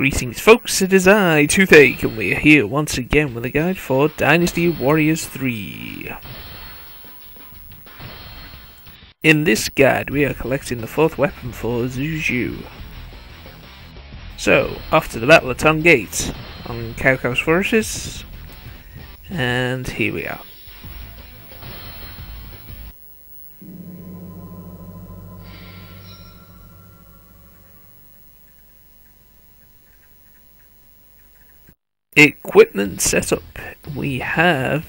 Greetings folks, it is I, Toothache, and we are here once again with a guide for Dynasty Warriors 3. In this guide we are collecting the 4th weapon for Xu Zhu. So, off to the Battle of Tong Gate on Cao forces, and here we are. Equipment setup. We have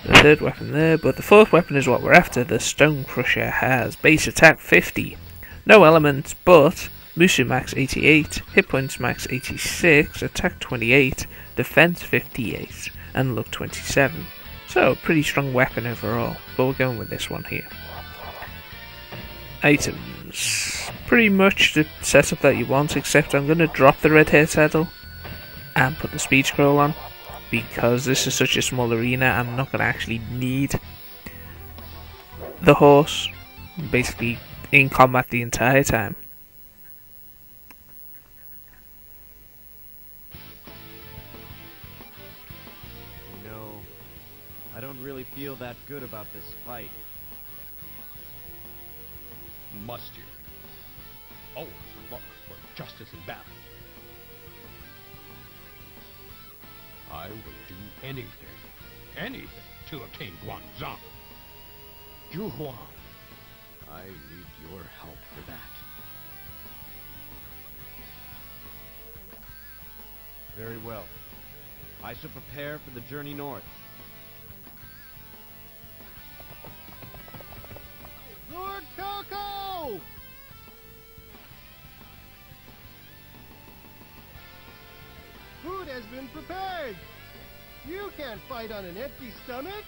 the 3rd weapon there, but the 4th weapon is what we're after. The Stone Crusher has base attack 50, no elements, but Musou Max 88, hit points max 86, attack 28, defense 58, and look 27. So, pretty strong weapon overall, but we're going with this one here. Items. Pretty much the setup that you want, except I'm going to drop the red hair saddle and put the speed scroll on, because this is such a small arena. I'm not going to actually need the horse basically in combat the entire time. You know, I don't really feel that good about this fight. Must you? Always look for justice in battle. I will do anything to obtain Guangzhong. Zhu Huang, I need your help for that. Very well. I shall prepare for the journey north. Lord Coco! Food has been prepared! You can't fight on an empty stomach!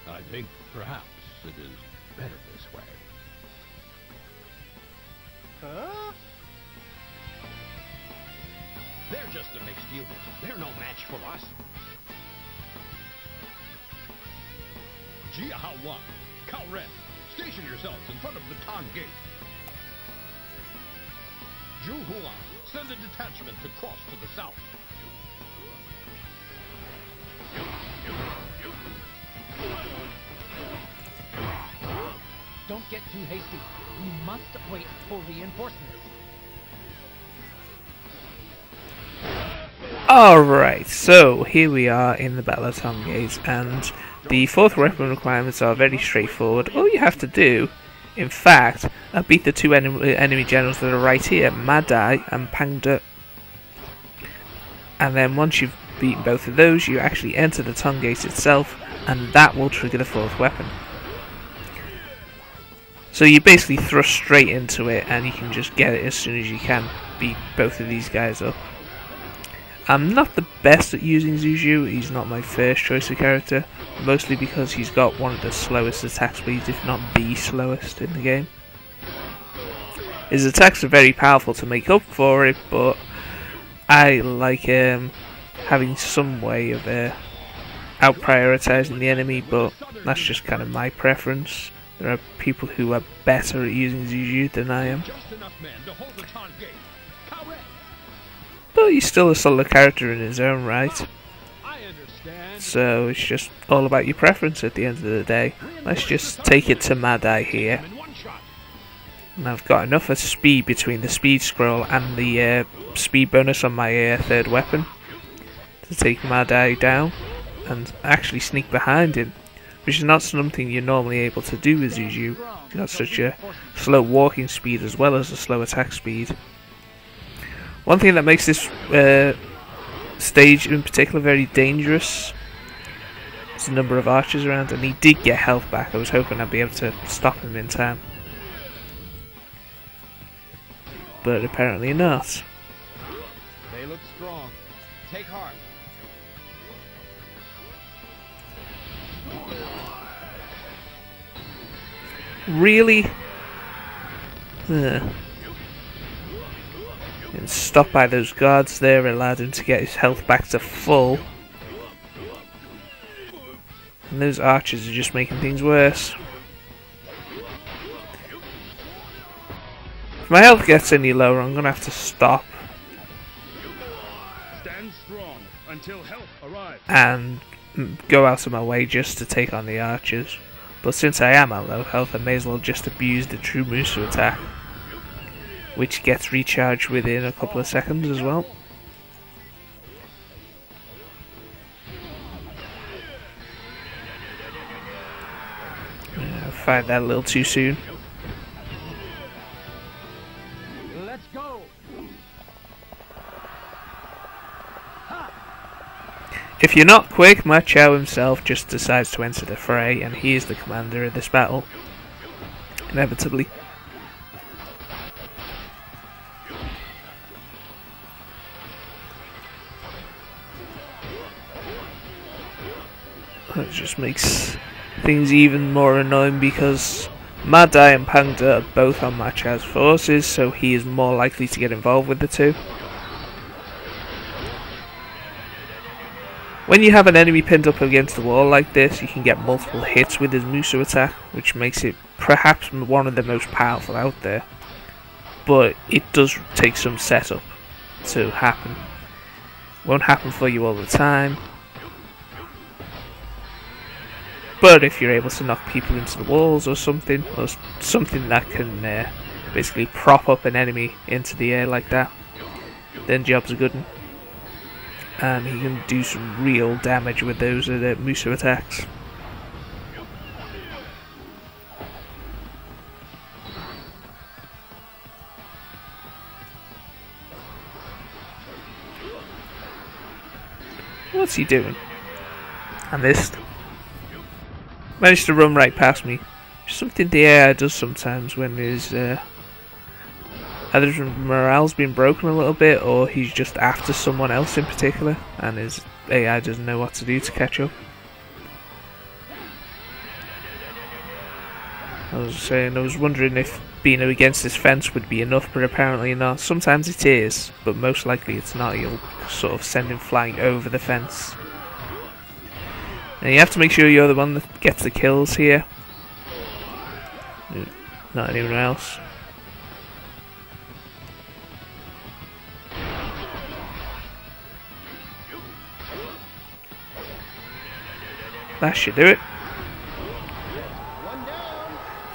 I think perhaps it is better this way. Huh? They're just a mixed unit. They're no match for us. Jia Hao Wan, Cao Ren, station yourselves in front of the Tong Gate. Zhu Huang, send a detachment to cross to the south. Don't get too hasty. We must wait for reinforcements. Alright, so here we are in the Battle of Tong Gate, and the 4th weapon requirements are very straightforward. All you have to do, in fact, beat the 2 enemy generals that are right here, Ma Dai and Pang. And then once you've beaten both of those, you actually enter the Tong Gate itself, and that will trigger the 4th weapon. So you basically thrust straight into it, and you can just get it as soon as you can, beat both of these guys up. I'm not the best at using Xu Zhu. He's not my first choice of character, mostly because he's got one of the slowest attack speeds, if not the slowest in the game. His attacks are very powerful to make up for it, but I like having some way of out-prioritizing the enemy, but that's just kind of my preference. There are people who are better at using Xu Zhu than I am. But he's still a solid character in his own right. So it's just all about your preference at the end of the day. Let's just take it to Ma Dai here. And I've got enough of speed between the speed scroll and the speed bonus on my 3rd weapon to take Ma Dai down and actually sneak behind him, which is not something you're normally able to do with Xu Zhu. You've got such a slow walking speed as well as a slow attack speed. One thing that makes this stage in particular very dangerous is the number of archers around, and he did get health back. I was hoping I'd be able to stop him in time, but apparently not. They look strong. Take heart. Really? And stopped by those guards there, allowed him to get his health back to full. And those archers are just making things worse. If my health gets any lower, I'm gonna have to stop Stand strong until help arrives. and go out of my way just to take on the archers. But since I am at low health, I may as well just abuse the true Musou attack, which gets recharged within a couple of seconds as well. I fired that a little too soon. Let's go. If you're not quick, Ma Chao himself just decides to enter the fray, and he is the commander of this battle. Inevitably. That just makes things even more annoying because Ma Dai and Pang are both on Ma Chao's forces, so he is more likely to get involved with the two. When you have an enemy pinned up against the wall like this, you can get multiple hits with his Musou attack, which makes it perhaps one of the most powerful out there. But it does take some setup to happen. Won't happen for you all the time. But if you're able to knock people into the walls or something that can basically prop up an enemy into the air like that, then job's a good one. And he can do some real damage with those Musou attacks. What's he doing? I missed. Managed to run right past me. Something the AI does sometimes when his either his morale's been broken a little bit, or he's just after someone else in particular, and his AI doesn't know what to do to catch up. I was wondering if being against this fence would be enough, but apparently not. Sometimes it is, but most likely it's not. You'll sort of send him flying over the fence. And you have to make sure you're the one that gets the kills here, not anyone else. That should do it.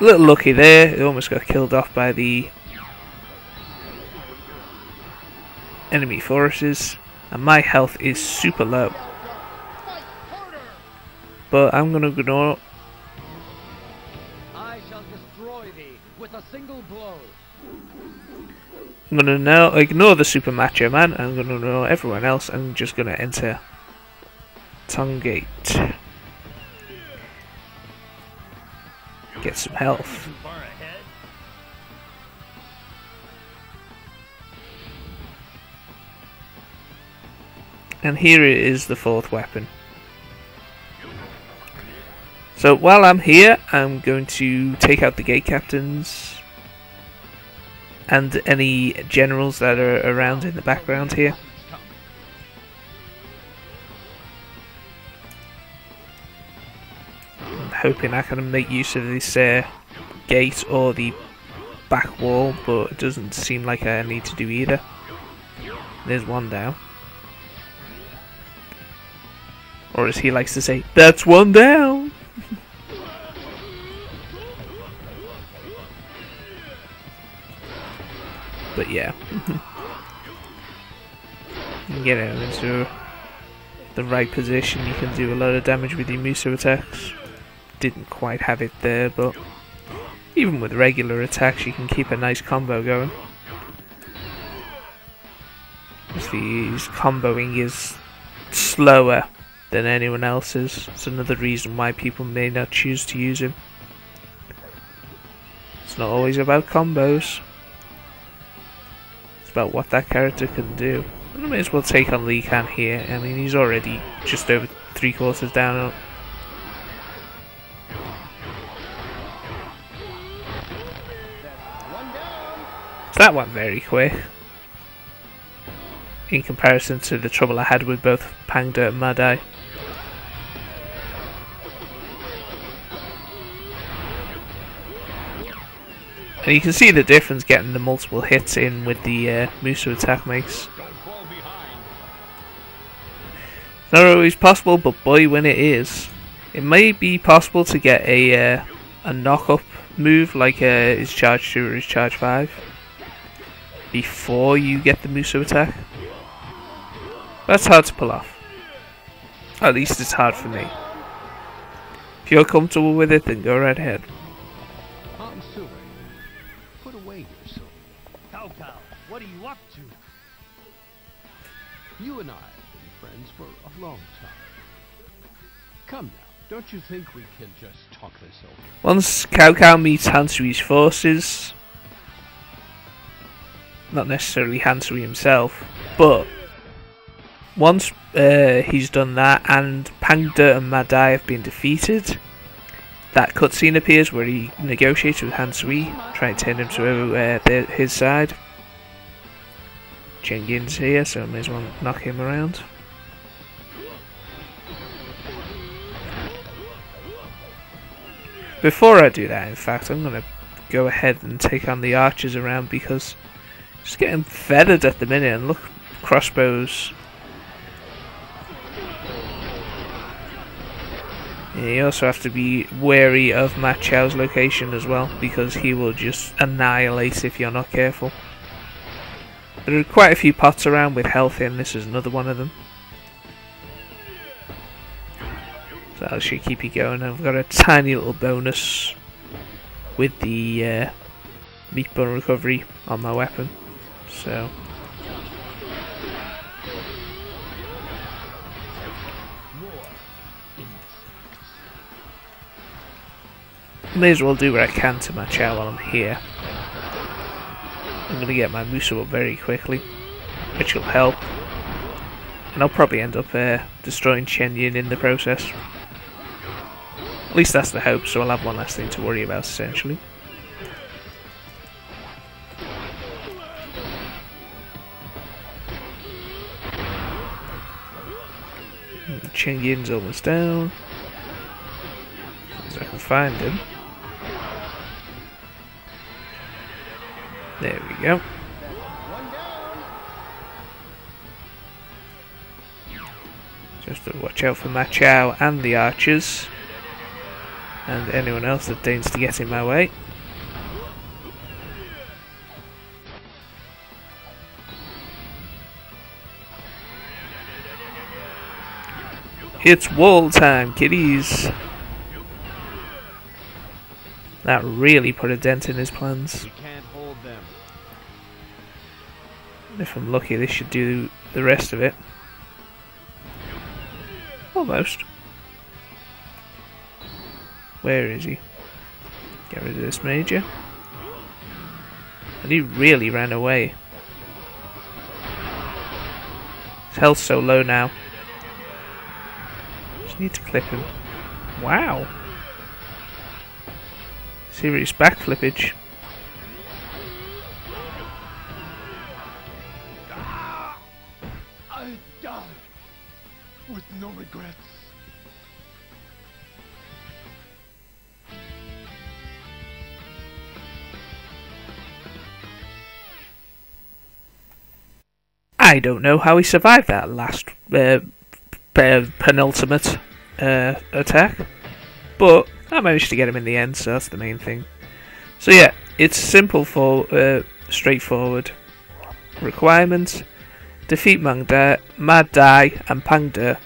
A little lucky there, it almost got killed off by the enemy forces, and my health is super low. But I'm gonna ignore. I shall destroy thee with a single blow. I'm gonna now ignore the super macho man. I'm gonna ignore everyone else. I'm just gonna enter Tong Gate. Get some health. And here is the fourth weapon. So while I'm here, I'm going to take out the gate captains and any generals that are around in the background here. I'm hoping I can make use of this gate or the back wall, but it doesn't seem like I need to do either. There's one down. Or as he likes to say, that's one down! But yeah. You can get him into the right position, you can do a lot of damage with your Musou attacks. Didn't quite have it there, but even with regular attacks you can keep a nice combo going. His comboing is slower than anyone else's. It's another reason why people may not choose to use him. It's not always about combos. It's about what that character can do. I may as well take on Li Kan here. I mean, he's already just over 3/4 down. That went very quick in comparison to the trouble I had with both Pang and Ma Dai. And you can see the difference getting the multiple hits in with the Musou attack makes. It's not always possible, but boy when it is. It may be possible to get a knock-up move like his charge 2 or his charge 5 before you get the Musou attack. That's hard to pull off. At least it's hard for me. If you're comfortable with it, then go right ahead. Put away your sword. Cao, what are you up to? You and I have been friends for a long time. Come now, don't you think we can just talk this over? Once Cao meets Hansui's forces, not necessarily Hansui himself, but once he's done that and Pang De and Ma Dai have been defeated, that cutscene appears where he negotiates with Hansui, trying to turn him to his side. Chen Yin's here, so I may as well knock him around. Before I do that, in fact, I'm going to go ahead and take on the archers around because just getting feathered at the minute, and look, crossbows. Yeah, you also have to be wary of Ma Chao's location as well, because he will just annihilate if you're not careful. There are quite a few pots around with health in, this is another one of them. So that should keep you going. I've got a tiny little bonus with the meat bone recovery on my weapon. So may as well do what I can to Ma Chao while I'm here. I'm going to get my Musou up very quickly, which will help. And I'll probably end up destroying Chen Yin in the process. At least that's the hope, so I'll have one less thing to worry about, essentially. Chen Yin's almost down. So I can find him. There we go. Just to watch out for Ma Chao and the archers. And anyone else that deigns to get in my way. It's wall time, kiddies! That really put a dent in his plans. We can't hold them. If I'm lucky, this should do the rest of it. Almost. Where is he? Get rid of this major. And he really ran away. His health's so low now. Just need to clip him. Wow. Serious backflippage. I die with no regrets. I don't know how he survived that last penultimate attack, but I managed to get him in the end, so that's the main thing. So yeah, it's simple for straightforward requirements. Defeat Ma Dai and Pang De,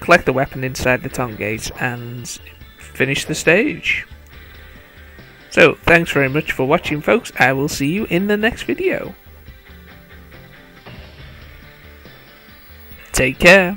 collect the weapon inside the Tong Gate, and finish the stage. So thanks very much for watching, folks. I will see you in the next video. Take care.